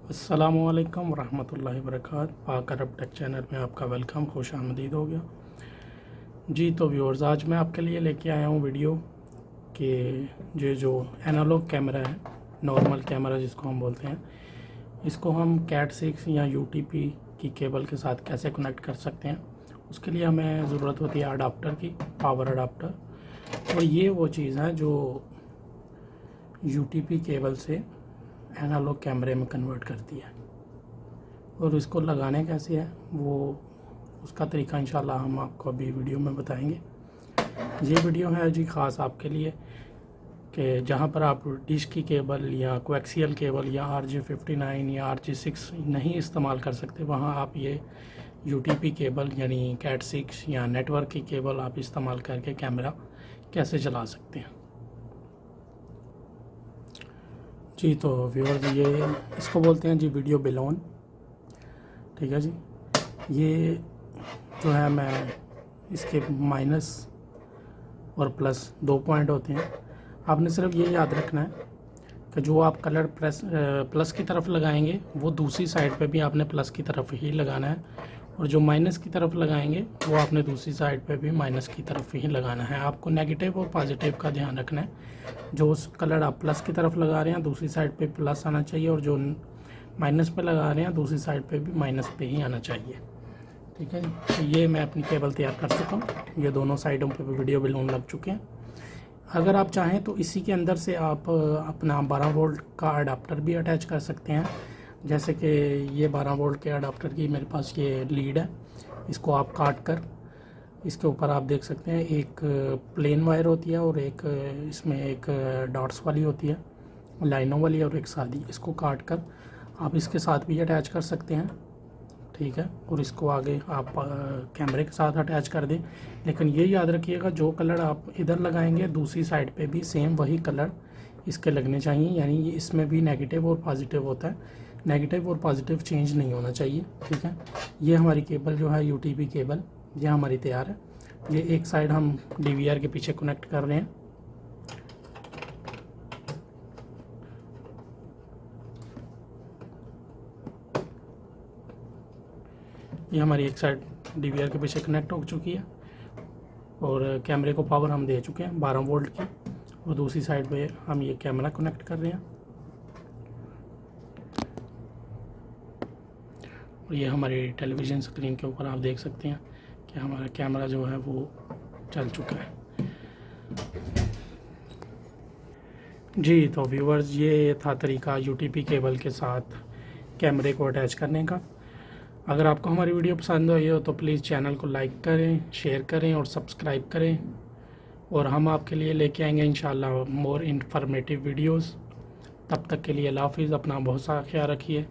अस्सलामुअलैकुम रहमतुल्लाहि वबरकातुहू। पाक अरब टेक चैनल में आपका वेलकम, खुश आमदीद हो गया जी। तो व्यूअर्स, आज मैं आपके लिए लेके आया हूँ वीडियो कि ये जो एनालॉग कैमरा है, नॉर्मल कैमरा जिसको हम बोलते हैं, इसको हम कैट 6 या यूटीपी की केबल के साथ कैसे कनेक्ट कर सकते हैं। उसके लिए हमें ज़रूरत होती है अडाप्टर की, पावर अडाप्टर। और ये वो चीज़ है जो यूटीपी केबल से एनालॉग कैमरे में कन्वर्ट करती है। और इसको लगाने कैसे है, वो उसका तरीका इंशाल्लाह हम आपको अभी वीडियो में बताएंगे। ये वीडियो है जी ख़ास आपके लिए कि जहाँ पर आप डिश की केबल या कोएक्सियल केबल या RJ59 या RJ6 नहीं इस्तेमाल कर सकते, वहाँ आप ये यूटीपी केबल यानी कैट 6 या नेटवर्क की केबल आप इस्तेमाल करके कैमरा कैसे चला सकते हैं जी। तो व्यूअर्स, ये इसको बोलते हैं जी वीडियो बेलोन, ठीक है जी। ये जो है, मैं इसके माइनस और प्लस 2 पॉइंट होते हैं। आपने सिर्फ ये याद रखना है कि जो आप कलर प्लस की तरफ लगाएंगे वो दूसरी साइड पे भी आपने प्लस की तरफ ही लगाना है, और जो माइनस की तरफ लगाएंगे वो आपने दूसरी साइड पे भी माइनस की तरफ ही लगाना है। आपको नेगेटिव और पॉजिटिव का ध्यान रखना है। जो उस कलर आप प्लस की तरफ लगा रहे हैं दूसरी साइड पे प्लस आना चाहिए, और जो माइनस पे लगा रहे हैं दूसरी साइड पे भी माइनस पे ही आना चाहिए, ठीक है। तो ये मैं अपनी केबल तैयार कर चुका हूँ। ये दोनों साइडों पे वीडियो बेलोन लग चुके हैं। अगर आप चाहें तो इसी के अंदर से आप अपना 12 वोल्ट का अडाप्टर भी अटैच कर सकते हैं। जैसे कि ये 12 वोल्ट के अडाप्टर की मेरे पास ये लीड है। इसको आप काट कर इसके ऊपर आप देख सकते हैं एक प्लेन वायर होती है और एक इसमें एक डॉट्स वाली होती है, लाइनों वाली, और एक सादी। इसको काट कर आप इसके साथ भी अटैच कर सकते हैं, ठीक है। और इसको आगे आप कैमरे के साथ अटैच कर दें। लेकिन ये याद रखिएगा, जो कलर आप इधर लगाएंगे दूसरी साइड पे भी सेम वही कलर इसके लगने चाहिए। यानी ये इसमें भी नेगेटिव और पॉजिटिव होता है, नेगेटिव और पॉजिटिव चेंज नहीं होना चाहिए, ठीक है। ये हमारी केबल जो है यूटीपी केबल, ये हमारी तैयार है। ये एक साइड हम DVR के पीछे कनेक्ट कर रहे हैं। ये हमारी एक साइड DVR के पीछे कनेक्ट हो चुकी है, और कैमरे को पावर हम दे चुके हैं 12 वोल्ट की, और दूसरी साइड पे हम ये कैमरा कनेक्ट कर रहे हैं। और ये हमारी टेलीविज़न स्क्रीन के ऊपर आप देख सकते हैं कि हमारा कैमरा जो है वो चल चुका है जी। तो व्यूअर्स, ये था तरीका यूटीपी केबल के साथ कैमरे को अटैच करने का। अगर आपको हमारी वीडियो पसंद आई हो तो प्लीज़ चैनल को लाइक करें, शेयर करें और सब्सक्राइब करें। और हम आपके लिए लेके आएंगे इंशाल्लाह मोर इन्फॉर्मेटिव वीडियोस। तब तक के लिए अल्लाह हाफ़िज़। अपना बहुत सा ख्याल रखिए।